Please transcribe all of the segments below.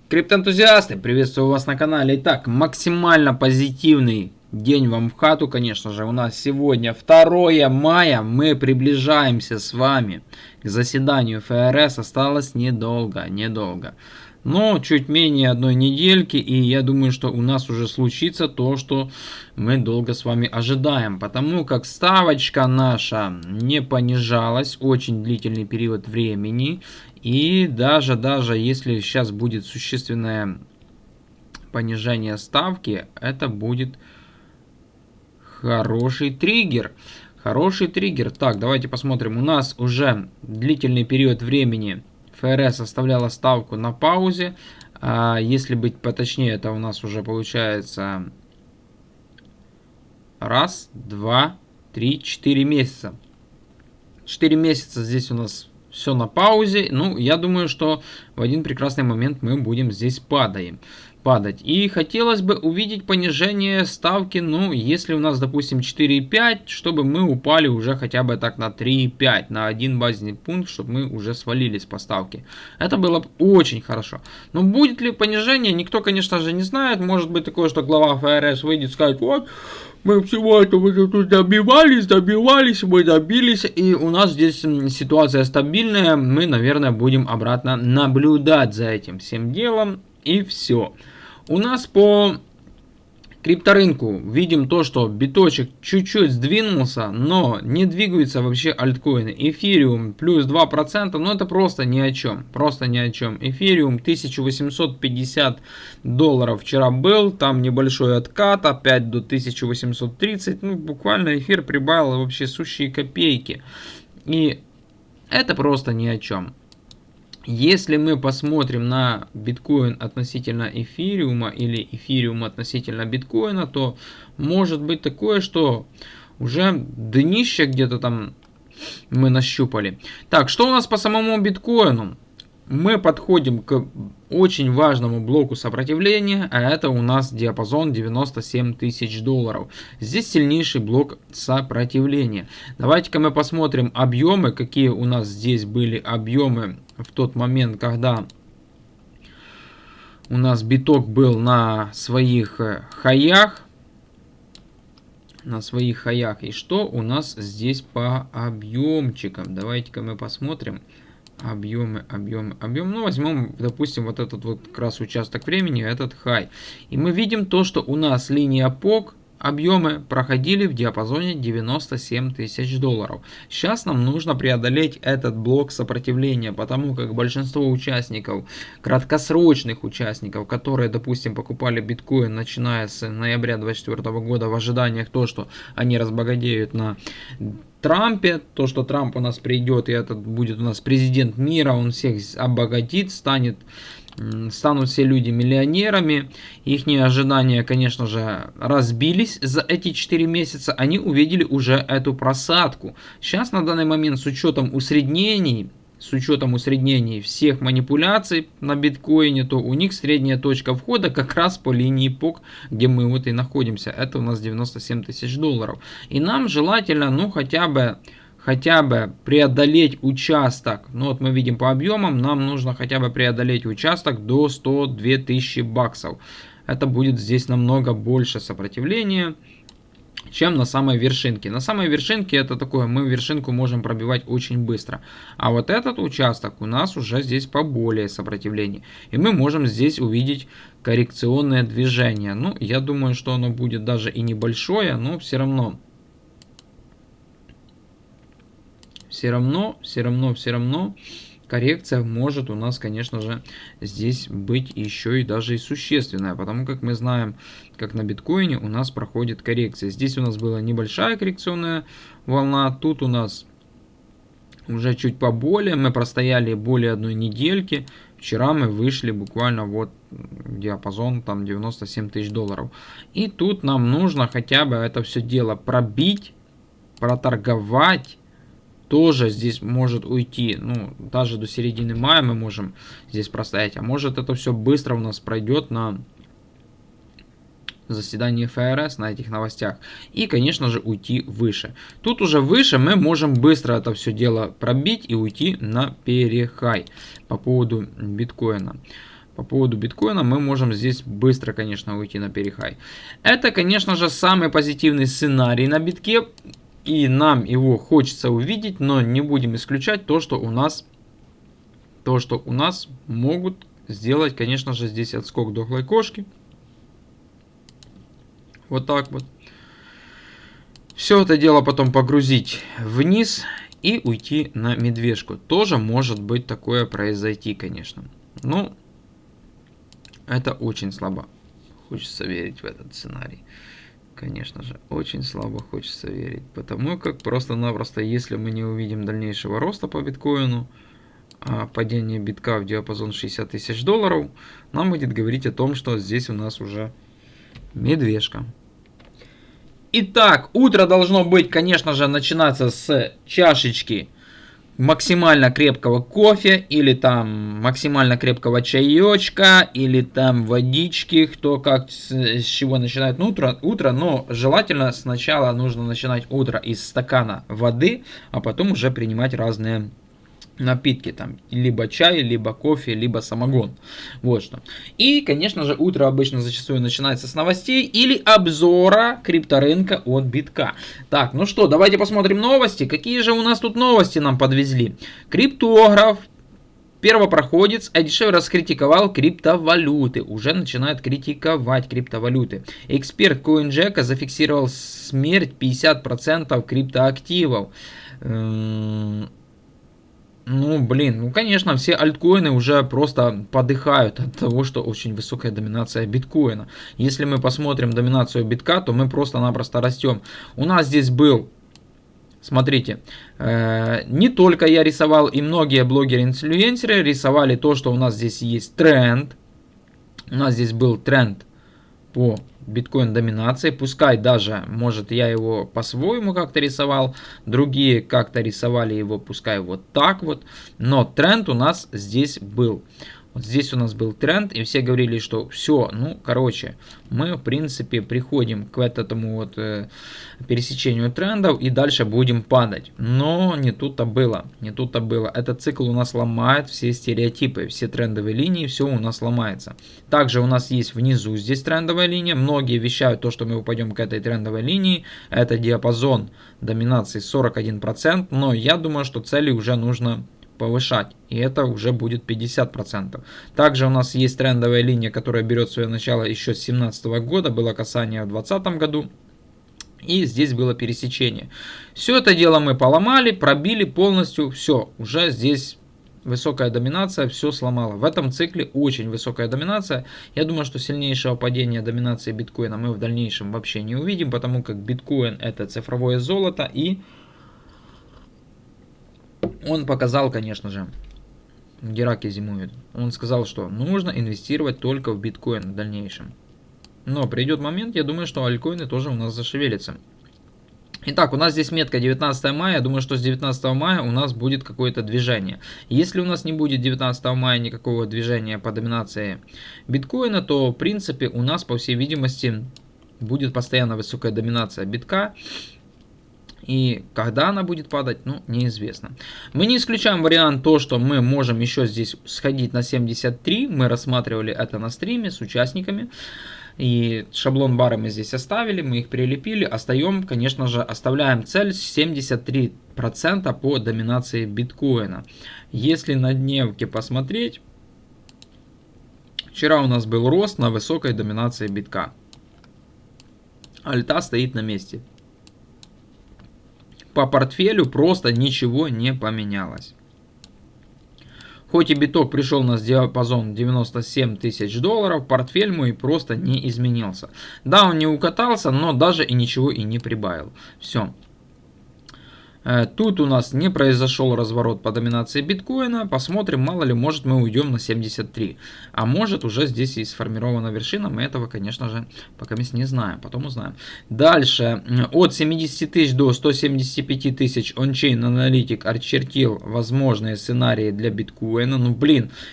Криптоэнтузиасты, приветствую вас на канале. Итак, максимально позитивный день вам в хату, конечно же. У нас сегодня 2 мая. Мы приближаемся с вами к заседанию ФРС. Осталось недолго. Но чуть менее одной недельки. И я думаю, что у нас уже случится то, что мы долго с вами ожидаем. Потому как ставочка наша не понижалась очень длительный период времени. И даже если сейчас будет существенное понижение ставки, это будет хороший триггер. Так, давайте посмотрим. У нас уже длительный период времени ФРС оставляла ставку на паузе. Если быть поточнее, это у нас уже получается 1, 2, 3, 4 месяца. 4 месяца здесь у нас все на паузе. Ну, я думаю, что в один прекрасный момент мы будем здесь падать. И хотелось бы увидеть понижение ставки, ну, если у нас, допустим, 4,5, чтобы мы упали уже хотя бы так на 3,5, на 1 базисный пункт, чтобы мы уже свалились по ставке. Это было бы очень хорошо. Но будет ли понижение, никто, конечно же, не знает. Может быть такое, что глава ФРС выйдет и скажет: вот, мы всего этого тут добивались, мы добились, и у нас здесь ситуация стабильная, мы, наверное, будем обратно наблюдать за этим всем делом, и все. У нас по крипторынку видим то, что биточек чуть-чуть сдвинулся, но не двигаются вообще альткоины. Эфириум плюс 2%, но это просто ни о чем. Эфириум 1850 долларов вчера был, там небольшой откат, опять до 1830. Ну, буквально эфир прибавил вообще сущие копейки. И это просто ни о чем. Если мы посмотрим на биткоин относительно эфириума или эфириум относительно биткоина, то может быть такое, что уже днище где-то там мы нащупали. Так, что у нас по самому биткоину? Мы подходим к очень важному блоку сопротивления, а это у нас диапазон 97 тысяч долларов. Здесь сильнейший блок сопротивления. Давайте-ка мы посмотрим объемы, какие у нас здесь были объемы в тот момент, когда у нас биток был на своих хаях. И что у нас здесь по объемчикам? Давайте-ка мы посмотрим. Объемы. Ну, возьмем, допустим, вот этот вот как раз участок времени, этот хай. И мы видим то, что у нас линия POG, объемы проходили в диапазоне 97 тысяч долларов. Сейчас нам нужно преодолеть этот блок сопротивления, потому как большинство участников, краткосрочных участников, которые, допустим, покупали биткоин начиная с ноября 2024 года в ожиданиях то, что они разбогатеют на Трампе, то, что Трамп у нас придет и этот будет у нас президент мира, он всех обогатит, станут все люди миллионерами. Их ожидания, конечно же, разбились за эти 4 месяца. Они увидели уже эту просадку. Сейчас на данный момент с учетом усреднений всех манипуляций на биткоине, то у них средняя точка входа как раз по линии POG, где мы вот и находимся. Это у нас 97 тысяч долларов. И нам желательно, ну, хотя бы преодолеть участок. Ну, вот мы видим по объемам, нам нужно хотя бы преодолеть участок до 102 тысячи баксов. Это будет здесь намного больше сопротивления, чем на самой вершинке. На самой вершинке это такое, мы вершинку можем пробивать очень быстро. А вот этот участок у нас уже здесь поболее сопротивление. И мы можем здесь увидеть коррекционное движение. Ну, я думаю, что оно будет даже и небольшое, но все равно коррекция может у нас, конечно же, здесь быть еще и даже и существенная, потому как мы знаем, как на биткоине у нас проходит коррекция. Здесь у нас была небольшая коррекционная волна, тут у нас уже чуть поболее, мы простояли более одной недельки. Вчера мы вышли буквально вот в диапазон там 97 тысяч долларов. И тут нам нужно хотя бы это все дело пробить, проторговать. Тоже здесь может уйти, ну, даже до середины мая мы можем здесь простоять. А может это все быстро у нас пройдет на заседании ФРС, на этих новостях. И, конечно же, уйти выше. Тут уже выше мы можем быстро это все дело пробить и уйти на перехай по поводу биткоина. по поводу биткоина мы можем здесь быстро, конечно, уйти на перехай. Это, конечно же, самый позитивный сценарий на битке. И нам его хочется увидеть, но не будем исключать то, что у нас могут сделать, конечно же, здесь отскок дохлой кошки. Вот так вот. Все это дело потом погрузить вниз и уйти на медвежку. Тоже может быть такое произойти, конечно. Но это очень слабо. Хочется верить в этот сценарий. Конечно же, очень слабо хочется верить. Потому как просто-напросто, если мы не увидим дальнейшего роста по биткоину, а падение битка в диапазон 60 тысяч долларов, нам будет говорить о том, что здесь у нас уже медвежка. Итак, утро должно быть, конечно же, начинаться с чашечки максимально крепкого кофе, или там максимально крепкого чаечка, или там водички, кто как с чего начинает утро, но желательно сначала нужно начинать утро из стакана воды, а потом уже принимать разные напитки, там, либо чай, либо кофе, либо самогон. Вот что. И, конечно же, утро обычно зачастую начинается с новостей или обзора крипторынка от битка. Так, ну что, давайте посмотрим новости. Какие же у нас тут новости нам подвезли? Криптограф, первопроходец, дешевле раскритиковал криптовалюты. Уже начинает критиковать криптовалюты. Эксперт CoinJack зафиксировал смерть 50% криптоактивов. Конечно, все альткоины уже просто подыхают от того, что очень высокая доминация биткоина. Если мы посмотрим доминацию битка, то мы просто-напросто растем. У нас здесь был, смотрите, не только я рисовал, и многие блогеры-инфлюенсеры рисовали то, что у нас здесь есть тренд. У нас здесь был тренд по биткоин доминации, пускай даже, может, я его по-своему как-то рисовал, другие как-то рисовали его, пускай вот так вот, но тренд у нас здесь был. Вот здесь у нас был тренд, и все говорили, что все, мы в принципе приходим к этому пересечению трендов и дальше будем падать. Но не тут-то было, не тут-то было. Этот цикл у нас ломает все стереотипы, все трендовые линии, все у нас ломается. Также у нас есть внизу здесь трендовая линия. Многие вещают то, что мы упадем к этой трендовой линии. Это диапазон доминации 41%, но я думаю, что цели уже нужно повышать, и это уже будет 50%. Также у нас есть трендовая линия, которая берет свое начало еще с 2017 года, было касание в 2020 году, и здесь было пересечение. Все это дело мы поломали, пробили полностью, все, уже здесь высокая доминация, все сломала. В этом цикле очень высокая доминация. Я думаю, что сильнейшего падения доминации биткоина мы в дальнейшем вообще не увидим, потому как биткоин это цифровое золото, и он показал, конечно же, где раки зимуют. Он сказал, что нужно инвестировать только в биткоин в дальнейшем. Но придет момент, я думаю, что альткоины тоже у нас зашевелятся. Итак, у нас здесь метка 19 мая. Я думаю, что с 19 мая у нас будет какое-то движение. Если у нас не будет 19 мая никакого движения по доминации биткоина, то в принципе у нас, по всей видимости, будет постоянно высокая доминация битка. И когда она будет падать, неизвестно. Мы не исключаем вариант то, что мы можем еще здесь сходить на 73. Мы рассматривали это на стриме с участниками. И шаблон бары мы здесь оставили, мы их прилепили. Оставляем цель 73% по доминации биткоина. Если на дневке посмотреть, вчера у нас был рост на высокой доминации битка. Альта стоит на месте. По портфелю просто ничего не поменялось. Хоть и биток пришел на диапазон 97 тысяч долларов, портфель мой просто не изменился. Да, он не укатался, но даже и ничего и не прибавил. Все. Тут у нас не произошел разворот по доминации биткоина. Посмотрим, мало ли, может мы уйдем на 73. А может уже здесь и сформирована вершина. Мы этого, конечно же, пока не знаем. Потом узнаем. Дальше. От 70 тысяч до 175 тысяч ончейн аналитик очертил возможные сценарии для биткоина.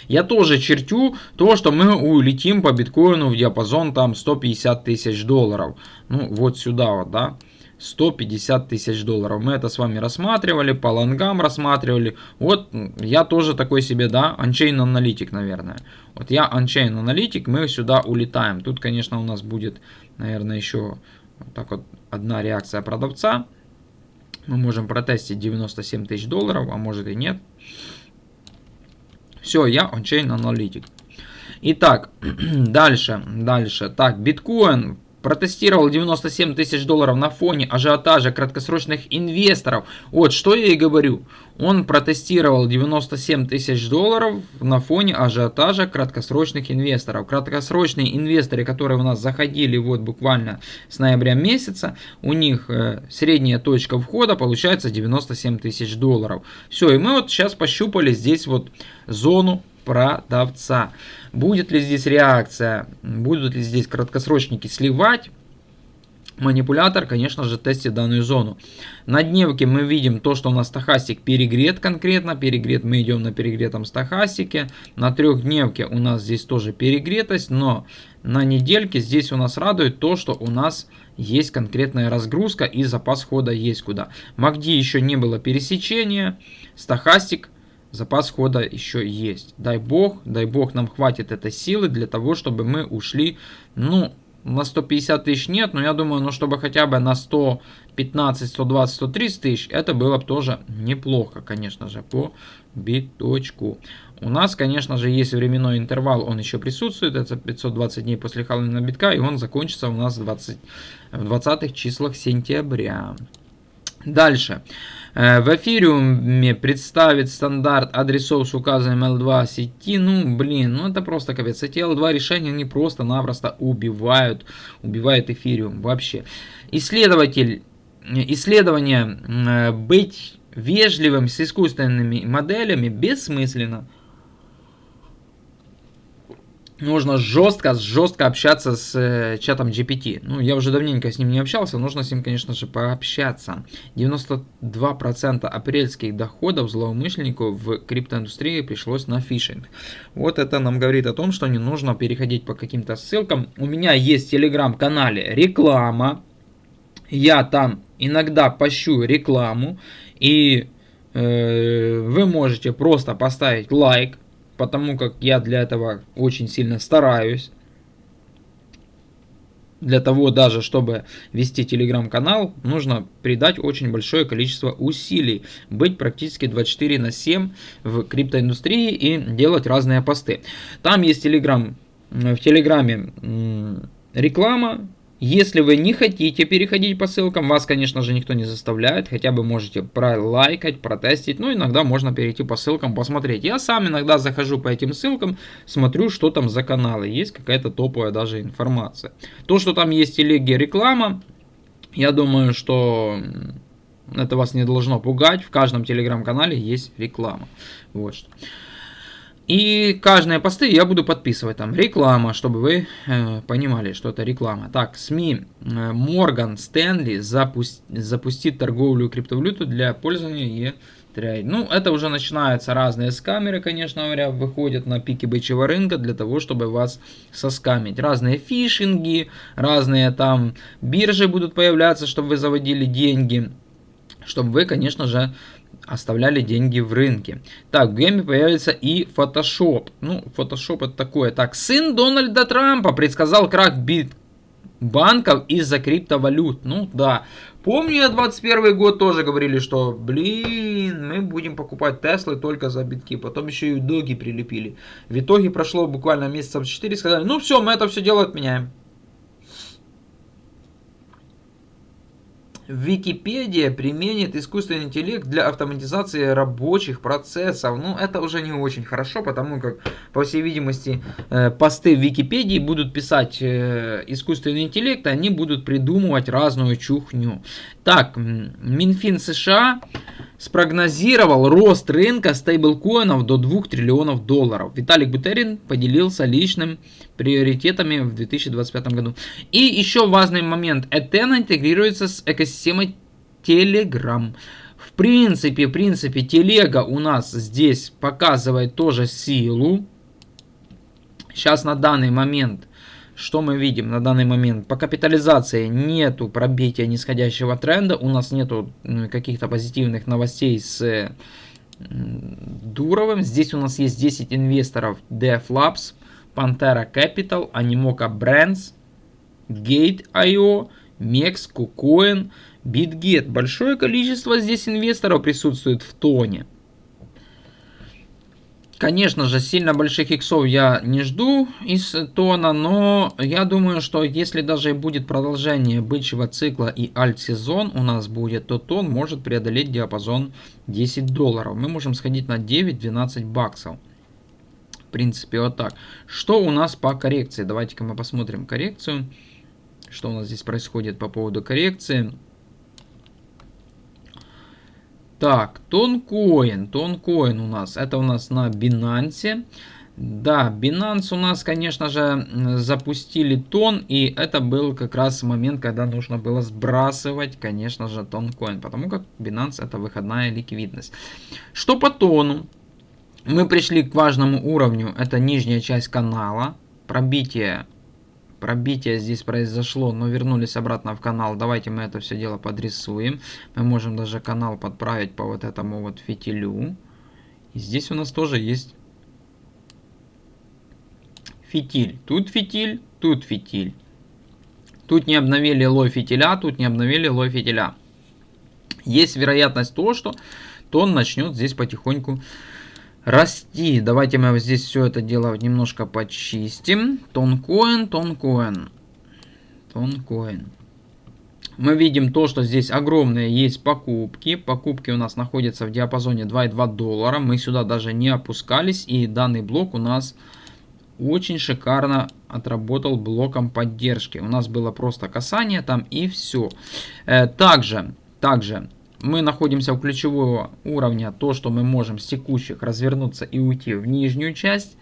Я тоже чертю то, что мы улетим по биткоину в диапазон там 150 тысяч долларов. Вот сюда вот, да. 150 тысяч долларов. Мы это с вами рассматривали, по лонгам рассматривали. Вот я тоже такой себе, да, Unchained аналитик, наверное. Вот я Unchained аналитик, мы сюда улетаем. Тут, конечно, у нас будет, наверное, еще вот так вот одна реакция продавца. Мы можем протестить 97 тысяч долларов, а может и нет. Все, я Unchained аналитик. Итак, дальше. Так, биткоин протестировал 97 тысяч долларов на фоне ажиотажа краткосрочных инвесторов. Вот, что я и говорю. Он протестировал 97 тысяч долларов на фоне ажиотажа краткосрочных инвесторов. Краткосрочные инвесторы, которые у нас заходили вот буквально с ноября месяца, у них средняя точка входа получается 97 тысяч долларов. Все, и мы вот сейчас пощупали здесь вот зону продавца. Будет ли здесь реакция, будут ли здесь краткосрочники сливать? Манипулятор, конечно же, тестит данную зону. На дневке мы видим то, что у нас стохастик перегрет конкретно. Перегрет, мы идем на перегретом стохастике. На трехдневке у нас здесь тоже перегретость, но на недельке здесь у нас радует то, что у нас есть конкретная разгрузка и запас хода есть куда. MACD еще не было пересечения, стохастик, запас хода еще есть. Дай бог нам хватит этой силы для того, чтобы мы ушли, ну, на 150 тысяч нет, но я думаю, ну, чтобы хотя бы на 115, 120, 130 тысяч, это было бы тоже неплохо, конечно же, по биточку. У нас, конечно же, есть временной интервал, он еще присутствует, это 520 дней после халвинга битка, и он закончится у нас в 20-х числах сентября. Дальше. В эфириуме представит стандарт адресов с указанием L2 сети. Ну, блин, ну это просто капец. Эти L2 решения, они просто-напросто убивают эфириум вообще. Исследование быть вежливым с искусственными моделями бессмысленно. Нужно жестко общаться с чатом GPT. Ну, я уже давненько с ним не общался, нужно с ним, конечно же, пообщаться. 92% апрельских доходов злоумышленников в криптоиндустрии пришлось на фишинг. Вот это нам говорит о том, что не нужно переходить по каким-то ссылкам. У меня есть в телеграм-канале реклама. Я там иногда пощу рекламу. И вы можете просто поставить лайк. Потому как я для этого очень сильно стараюсь. Для того даже, чтобы вести телеграм-канал, нужно придать очень большое количество усилий. Быть практически 24/7 в криптоиндустрии и делать разные посты. Там есть в телеграме реклама. Если вы не хотите переходить по ссылкам, вас, конечно же, никто не заставляет. Хотя бы можете пролайкать, протестить. Ну, иногда можно перейти по ссылкам, посмотреть. Я сам иногда захожу по этим ссылкам, смотрю, что там за каналы. Есть какая-то топовая даже информация. То, что там есть телеги реклама, я думаю, что это вас не должно пугать. В каждом телеграм-канале есть реклама. Вот что. И каждые посты я буду подписывать там реклама, чтобы вы понимали, что это реклама. Так, СМИ Морган Стэнли запустит торговлю криптовалюты для пользования E-Trade. Ну, это уже начинаются разные скамеры, конечно говоря, выходят на пике бычьего рынка для того, чтобы вас соскамить. Разные фишинги, разные там биржи будут появляться, чтобы вы заводили деньги, чтобы вы, конечно же, оставляли деньги в рынке. Так, в гейме появится и Photoshop. Ну, Photoshop это такое. Так, сын Дональда Трампа предсказал крах банков из-за криптовалют. Ну, да. Помню, я 21 год тоже говорили, что, блин, мы будем покупать Теслы только за битки. Потом еще и доги прилепили. В итоге прошло буквально месяцев 4, сказали, ну все, мы это все дело отменяем. Википедия применит искусственный интеллект для автоматизации рабочих процессов. Ну, это уже не очень хорошо, потому как, по всей видимости, посты в Википедии будут писать искусственный интеллект, и они будут придумывать разную чухню. Так, Минфин США спрогнозировал рост рынка стейблкоинов до 2 триллионов долларов. Виталик Бутерин поделился личными приоритетами в 2025 году. И еще важный момент. Ethena интегрируется с экосистемой Telegram. В принципе, телега у нас здесь показывает тоже силу. Сейчас на данный момент Что мы видим на данный момент? По капитализации нету пробития нисходящего тренда, у нас нету каких-то позитивных новостей с Дуровым. Здесь у нас есть 10 инвесторов: Def Labs, Pantera Capital, Animoca Brands, Gate.io, Mex, KuCoin, BitGet. Большое количество здесь инвесторов присутствует в тоне. Конечно же, сильно больших иксов я не жду из тона, но я думаю, что если даже будет продолжение бычьего цикла и альт-сезон у нас будет, то тон может преодолеть диапазон $10. Мы можем сходить на 9-12 баксов. В принципе, вот так. Что у нас по коррекции? Давайте-ка мы посмотрим коррекцию. Что у нас здесь происходит по поводу коррекции? Так, Тонкоин у нас, это у нас на Binance. Да, Binance у нас, конечно же, запустили тон, и это был как раз момент, когда нужно было сбрасывать, конечно же, Тонкоин, потому как Binance это выходная ликвидность. Что по тону? Мы пришли к важному уровню, это нижняя часть канала, пробитие здесь произошло, но вернулись обратно в канал. Давайте мы это все дело подрисуем. Мы можем даже канал подправить по вот этому вот фитилю. И здесь у нас тоже есть фитиль. Тут фитиль, тут фитиль. Тут не обновили лой фитиля, тут не обновили лой фитиля. Есть вероятность того, что тон начнет здесь потихоньку расти. Давайте мы здесь все это дело немножко почистим. Тонкоин. Мы видим то, что здесь огромные есть покупки. Покупки у нас находятся в диапазоне $2,2. Мы сюда даже не опускались. И данный блок у нас очень шикарно отработал блоком поддержки. У нас было просто касание там и все. Также мы находимся у ключевого уровня, то, что мы можем с текущих развернуться и уйти в нижнюю часть.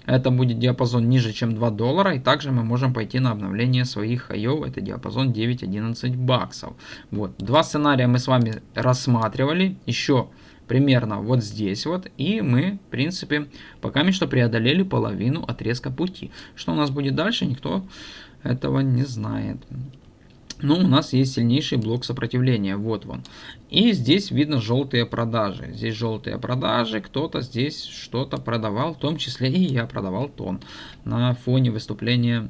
Это будет диапазон ниже, чем $2. И также мы можем пойти на обновление своих хаев. Это диапазон 9-11 баксов. Вот. Два сценария мы с вами рассматривали. Еще примерно вот здесь вот. И мы, в принципе, пока что преодолели половину отрезка пути. Что у нас будет дальше, никто этого не знает. Но у нас есть сильнейший блок сопротивления. Вот он. И здесь видно желтые продажи. Здесь желтые продажи. Кто-то здесь что-то продавал. В том числе и я продавал тон. На фоне выступления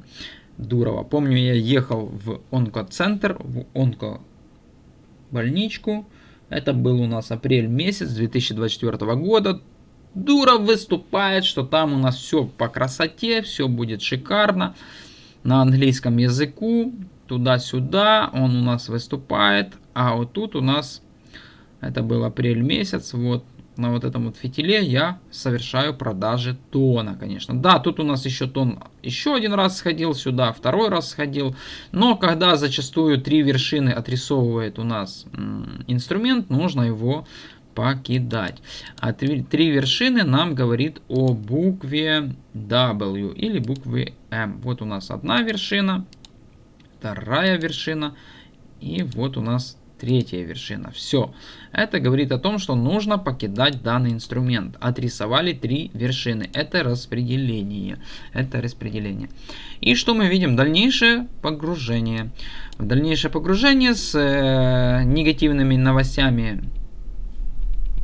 Дурова. Помню, я ехал в онкоцентр. В онкобольничку. Это был у нас апрель месяц 2024 года. Дуров выступает, что там у нас все по красоте. Все будет шикарно. На английском языку. Туда-сюда он у нас выступает, а вот тут у нас, это был апрель месяц, вот на вот этом вот фитиле я совершаю продажи тона, конечно. Да, тут у нас еще тон еще один раз сходил сюда, второй раз сходил, но когда зачастую 3 вершины отрисовывает у нас инструмент, нужно его покидать. А 3 вершины нам говорит о букве W или букве M. Вот у нас одна вершина. Вторая вершина. И вот у нас третья вершина. Все. Это говорит о том, что нужно покидать данный инструмент. Отрисовали 3 вершины. Это распределение. И что мы видим? Дальнейшее погружение. Дальнейшее погружение с негативными новостями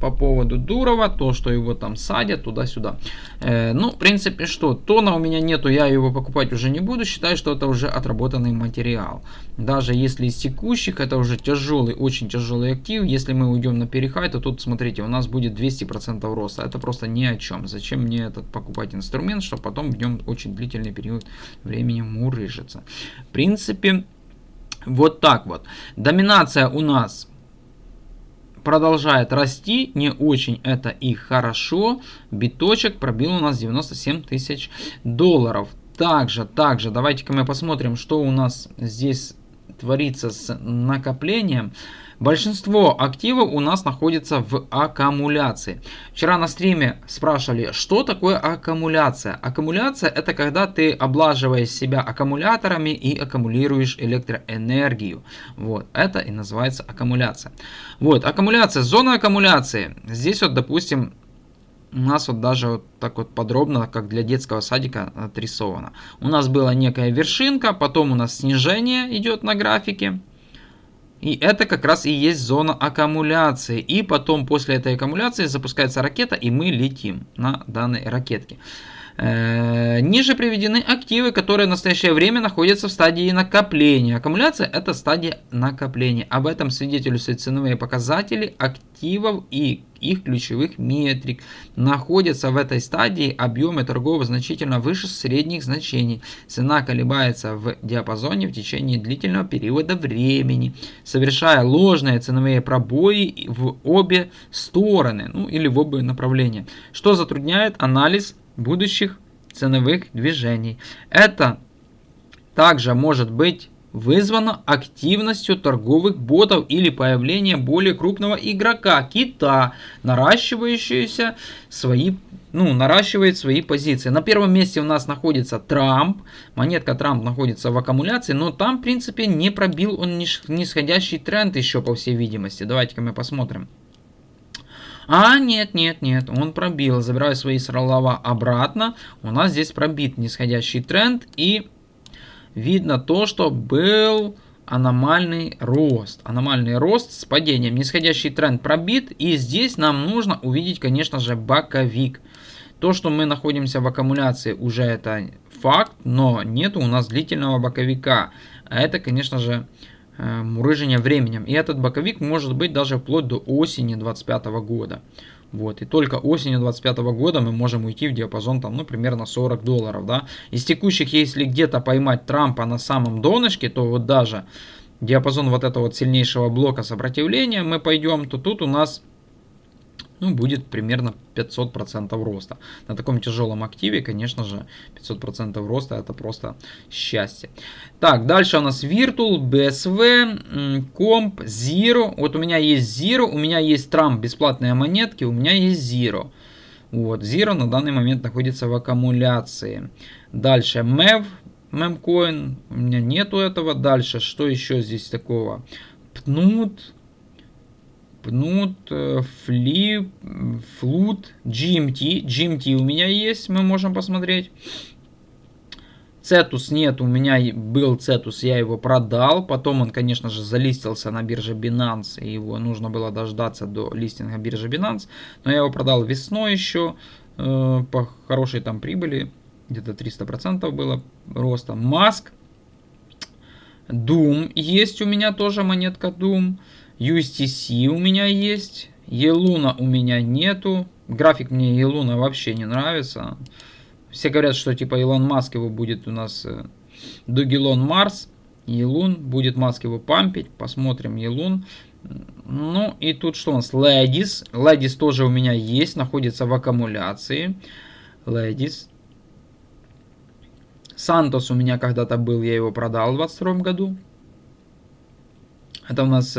по поводу Дурова, то, что его там садят туда-сюда. Ну, в принципе, что, тона у меня нету, я его покупать уже не буду, считаю, что это уже отработанный материал. Даже если из текущих, это уже тяжелый, очень тяжелый актив. Если мы уйдем на перехай, то тут, смотрите, у нас будет 200% роста. Это просто ни о чем. Зачем мне этот покупать инструмент, чтобы потом в нем очень длительный период времени мурыжиться. В принципе, вот так вот. Доминация у нас продолжает расти, не очень это и хорошо. Биточек пробил у нас $97 тысяч. Также, давайте-ка мы посмотрим, что у нас здесь творится с накоплением. Большинство активов у нас находится в аккумуляции. Вчера на стриме спрашивали, что такое аккумуляция. Аккумуляция — это когда ты облаживаешь себя аккумуляторами и аккумулируешь электроэнергию. Вот, это и называется аккумуляция. Вот, аккумуляция, зона аккумуляции. Здесь вот, допустим, у нас вот даже вот так вот подробно, как для детского садика, отрисовано. У нас была некая вершинка, потом у нас снижение идет на графике. И это как раз и есть зона аккумуляции. И потом после этой аккумуляции запускается ракета, и мы летим на данной ракетке. Ниже приведены активы, которые в настоящее время находятся в стадии накопления. Аккумуляция – это стадия накопления. Об этом свидетельствуют ценовые показатели активов и их ключевых метрик. Находятся в этой стадии объемы торгов значительно выше средних значений. Цена колебается в диапазоне в течение длительного периода времени, совершая ложные ценовые пробои в обе стороны, ну или в оба направления, что затрудняет анализ будущих ценовых движений. Это также может быть вызвано активностью торговых ботов или появлением более крупного игрока, кита, наращивает свои позиции. На первом месте у нас находится Трамп. Монетка Трамп находится в аккумуляции, но там, в принципе, не пробил он нисходящий тренд еще, по всей видимости. Давайте-ка мы посмотрим. Нет, он пробил. Забираю свои слова обратно. У нас здесь пробит нисходящий тренд. И видно то, что был аномальный рост. Аномальный рост с падением. Нисходящий тренд пробит. И здесь нам нужно увидеть, конечно же, боковик. То, что мы находимся в аккумуляции, уже это факт. Но нет у нас длительного боковика. А это, конечно же, мурыжение временем. И этот боковик может быть даже вплоть до осени 2025 года. Вот. И только осенью 2025 года мы можем уйти в диапазон там, ну, примерно $40. Да? Из текущих, если где-то поймать Трампа на самом донышке, то вот даже диапазон вот этого вот сильнейшего блока сопротивления мы пойдем, то тут у нас будет примерно 500% роста. На таком тяжелом активе, конечно же, 500% роста это просто счастье. Так, дальше у нас Virtual, BSV, Comp, Zero. Вот у меня есть Zero, у меня есть Trump, бесплатные монетки, у меня есть Zero. Вот, Zero на данный момент находится в аккумуляции. Дальше MEV, Memcoin, у меня нету этого. Дальше, что еще здесь такого? Пнут, Флип, Флут, GMT. GMT у меня есть, мы можем посмотреть. Cetus нет, у меня был Cetus, я его продал. Потом он, конечно же, залистился на бирже Binance, и его нужно было дождаться до листинга биржи Binance. Но я его продал весной еще по хорошей там прибыли, где-то 300% было роста. Mask, Doom есть у меня тоже, монетка Doom. USTC у меня есть. Елуна у меня нету. График мне Елуна вообще не нравится. Все говорят, что типа Илон Маск его будет у нас Дугелон Марс. Елун. Будет Маск его пампить. Посмотрим Елун. Ну и тут что у нас? Ladies. Ladies тоже у меня есть. Находится в аккумуляции. Ladies. Santos у меня когда-то был. Я его продал в 2022 году. Это у нас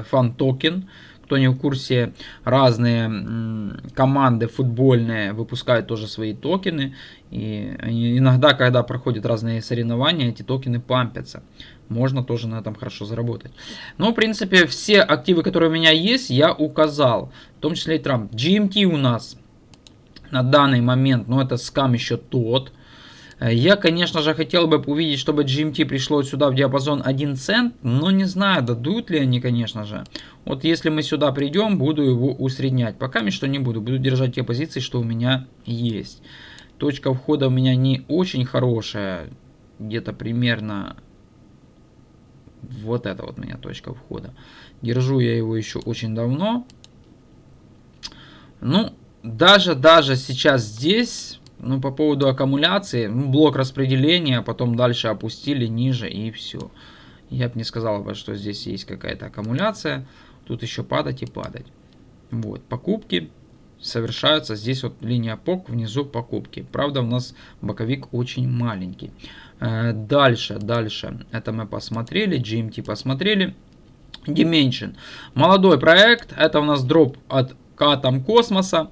фан токен. Кто не в курсе, разные команды футбольные выпускают тоже свои токены. И иногда, когда проходят разные соревнования, эти токены пампятся. Можно тоже на этом хорошо заработать. Но, в принципе, все активы, которые у меня есть, я указал. В том числе и Трамп. GMT у нас на данный момент, это скам еще тот. Я, конечно же, хотел бы увидеть, чтобы GMT пришло сюда в диапазон 1 цент, но не знаю, дадут ли они, конечно же. Вот если мы сюда придем, буду его усреднять. Пока что не буду, буду держать те позиции, что у меня есть. Точка входа у меня не очень хорошая, где-то примерно вот это вот у меня точка входа. Держу я его еще очень давно. Даже сейчас здесь... по поводу аккумуляции, блок распределения, потом дальше опустили ниже и все. Я бы не сказал, что здесь есть какая-то аккумуляция. Тут еще падать и падать. Вот, покупки совершаются. Здесь вот линия ПОК, внизу покупки. Правда, у нас боковик очень маленький. Дальше. Это мы посмотрели. GMT посмотрели. Dimension. Молодой проект. Это у нас дроп от Atom Космоса.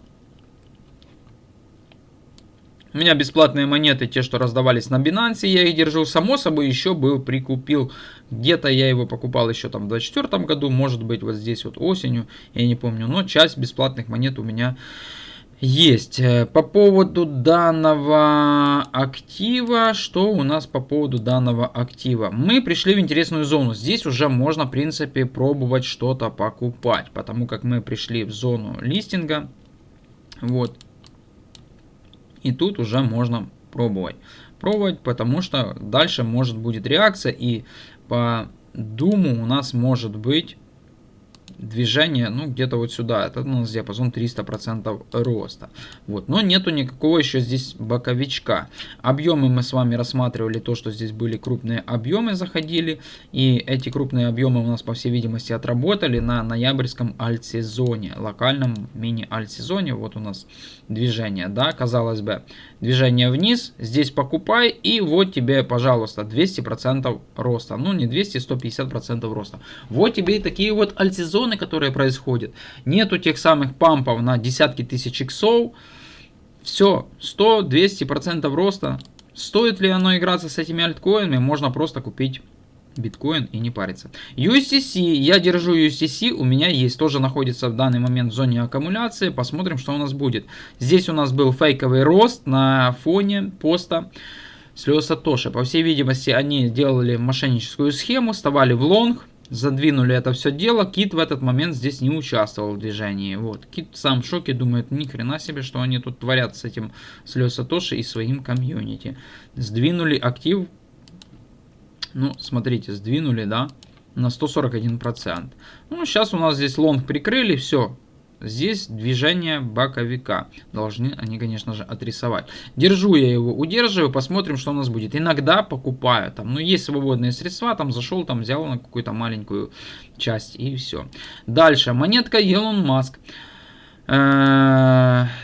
У меня бесплатные монеты, те, что раздавались на Binance, я их держу. Само собой, еще был прикупил. Где-то я его покупал еще там в 2024 году, может быть, вот здесь вот осенью, я не помню. Но часть бесплатных монет у меня Есть. По поводу данного актива, что у нас по поводу данного актива? Мы пришли в интересную зону. Здесь уже можно, в принципе, пробовать что-то покупать, потому как мы пришли в зону листинга. Вот. И тут уже можно пробовать. Пробовать, потому что дальше может будет реакция, и по думу у нас может быть движение, ну, где-то вот сюда. Это у нас диапазон 300% роста. Вот. Но нету никакого еще здесь боковичка. Объемы мы с вами рассматривали то, что здесь были крупные объемы заходили. И эти крупные объемы у нас, по всей видимости, отработали на ноябрьском альт-сезоне. Локальном мини-альт-сезоне. Вот у нас движение, да, казалось бы. Движение вниз. Здесь покупай. И вот тебе, пожалуйста, 200% роста. Ну, не 200, 150% роста. Вот тебе и такие вот альт-сезоны, которые происходят. Нету тех самых пампов на десятки тысяч иксов. Все, 100-200% роста. Стоит ли оно играться с этими альткоинами? Можно просто купить биткоин и не париться. USDC, я держу USDC, у меня есть, тоже находится в данный момент в зоне аккумуляции. Посмотрим, что у нас будет. Здесь у нас был фейковый рост на фоне поста с Leo Satoshi. По всей видимости, они делали мошенническую схему, вставали в лонг, задвинули это все дело. Кит в этот момент здесь не участвовал в движении. Вот. Кит сам в шоке, думает, ни хрена себе, что они тут творят с этим, с Leo Satoshi и своим комьюнити. Сдвинули актив. Ну, смотрите, сдвинули, да, на 141%. Ну, сейчас у нас здесь лонг прикрыли, все. Здесь движение боковика. Должны они, конечно же, отрисовать. Держу я его, удерживаю, посмотрим, что у нас будет. Иногда покупаю. Там, ну, есть свободные средства, там зашел, там взял на какую-то маленькую часть и все. Дальше, монетка Elon Musk.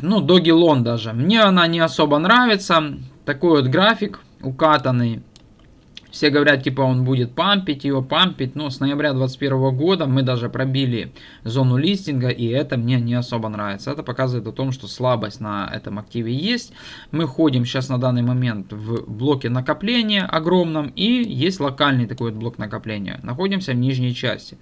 Ну, Doge Lon даже. Мне она не особо нравится. Такой вот график укатанный. Все говорят, типа, он будет пампить, его пампить, но с ноября 2021 года мы даже пробили зону листинга, и это мне не особо нравится. Это показывает о том, что слабость на этом активе есть. Мы ходим сейчас на данный момент в блоке накопления огромном, и есть локальный такой вот блок накопления. Находимся в нижней части.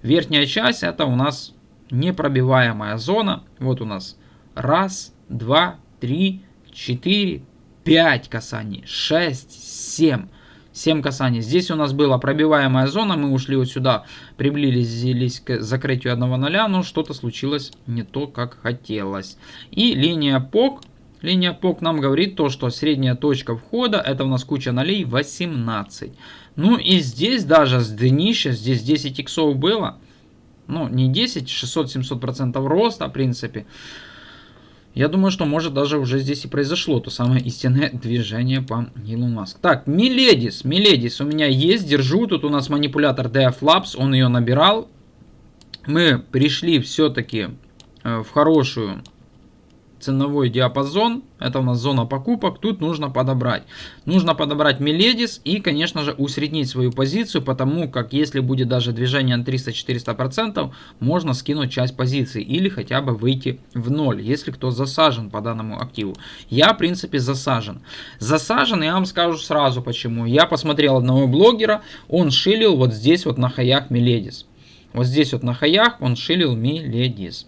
Верхняя часть это у нас непробиваемая зона. Вот у нас 1, 2, 3, 4, 5 касаний, 6, 7. 7 касаний. Здесь у нас была пробиваемая зона, мы ушли вот сюда, приблизились к закрытию 1.0, но что-то случилось не то, как хотелось. И линия POC. Линия POC нам говорит то, что средняя точка входа, это у нас куча нолей, 18. Ну и здесь даже с днища, здесь 10 иксов было. Ну, не 10, 600-700% роста, в принципе. Я думаю, что может даже уже здесь и произошло то самое истинное движение по Elon Musk. Так, Миледис у меня есть, держу. Тут у нас манипулятор DF Labs, он ее набирал. Мы пришли все-таки в хорошую ценовой диапазон. Это у нас зона покупок. Тут нужно подобрать. Нужно подобрать Миледис и, конечно же, усреднить свою позицию, потому как если будет даже движение на 300-400%, можно скинуть часть позиции или хотя бы выйти в ноль, если кто засажен по данному активу. Я, в принципе, засажен. Засажен, я вам скажу сразу почему. Я посмотрел одного блогера, он шилил вот здесь вот на хаях Миледис. Вот здесь вот на хаях он шилил Миледис.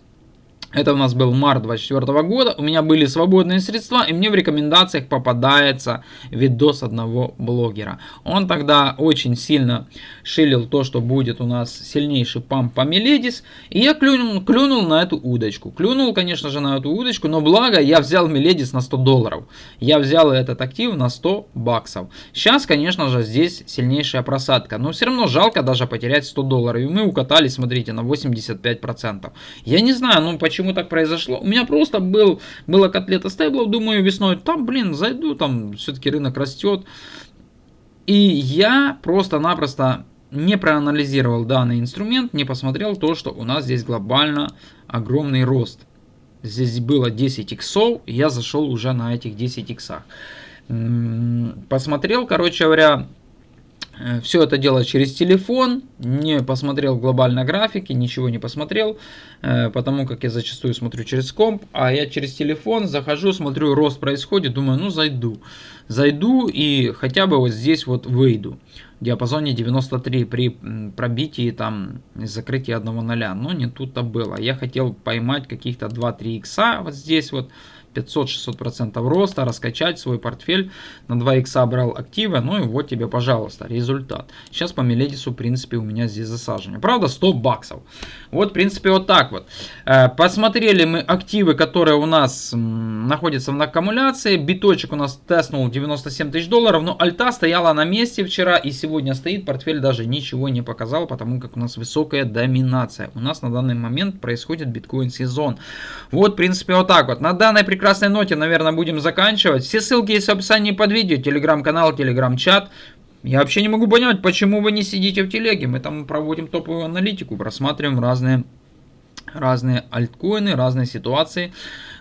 Это у нас был март 2024 года, у меня были свободные средства, и мне в рекомендациях попадается видос одного блогера. Он тогда очень сильно шилил то, что будет у нас сильнейший памп по Миледис, и я клюнул на эту удочку. Клюнул, конечно же, на эту удочку, но благо я взял Миледис на $100. Я взял этот актив на 100 баксов. Сейчас, конечно же, здесь сильнейшая просадка, но все равно жалко даже потерять $100. И мы укатали, смотрите, на 85%. Я не знаю, ну почему так произошло. У меня просто была котлета стейблов, думаю, весной, там, блин, зайду, там все-таки рынок растет. И я просто-напросто не проанализировал данный инструмент, не посмотрел то, что у нас здесь глобально огромный рост. Здесь было 10 иксов, и я зашел уже на этих 10 иксах. Посмотрел, короче говоря, все это дело через телефон, не посмотрел глобально графики, ничего не посмотрел, потому как я зачастую смотрю через комп, а я через телефон захожу, смотрю, рост происходит, думаю, ну зайду и хотя бы вот здесь вот выйду. диапазоне 93 при пробитии там закрытии 1.0. Но не тут-то было. Я хотел поймать каких-то 2-3 икса вот здесь вот. 500-600% роста, раскачать свой портфель. На 2 икса брал активы, ну и вот тебе, пожалуйста, результат. Сейчас по Меледису, в принципе, у меня здесь засаживание. Правда, 100 баксов. Вот, в принципе, вот так вот. Посмотрели мы активы, которые у нас находятся в аккумуляции. Биточек у нас тестнул 97 тысяч долларов, но альта стояла на месте вчера и сегодня стоит. Портфель даже ничего не показал, потому как у нас высокая доминация. У нас на данный момент происходит биткоин-сезон. Вот, в принципе, вот так вот. На данной прекрасной ноте, наверное, будем заканчивать. Все ссылки есть в описании под видео. Телеграм-канал, телеграм-чат. Я вообще не могу понять, почему вы не сидите в телеге. Мы там проводим топовую аналитику, просматриваем разные альткоины, разные ситуации.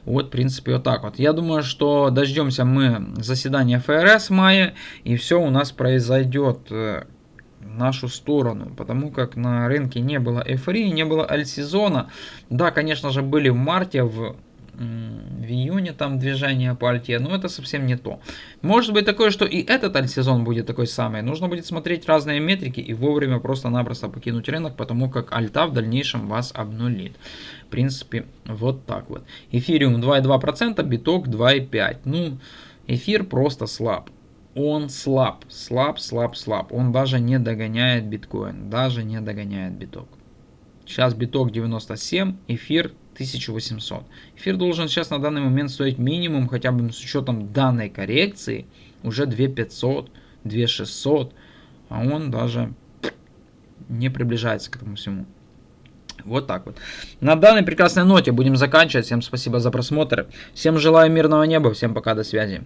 Вот, в принципе, вот так вот. Я думаю, что дождемся мы заседания ФРС в мае, и все у нас произойдет в нашу сторону, потому как на рынке не было эйфории, не было альт-сезона. Да, конечно же, были в марте, в июне там движение по альте, но это совсем не то. Может быть такое, что и этот альт-сезон будет такой самый. Нужно будет смотреть разные метрики и вовремя просто-напросто покинуть рынок, потому как альта в дальнейшем вас обнулит. В принципе, вот так вот. Эфириум 2,2%, биток 2,5%. Ну, эфир просто слаб. Он слаб. Он даже не догоняет биткоин, даже не догоняет биток. Сейчас биток 97, эфир 1800. Эфир должен сейчас на данный момент стоить минимум, хотя бы с учетом данной коррекции, уже 2500, 2600, а он даже не приближается к этому всему. Вот так вот. На данной прекрасной ноте будем заканчивать. Всем спасибо за просмотр. Всем желаю мирного неба. Всем пока, до связи.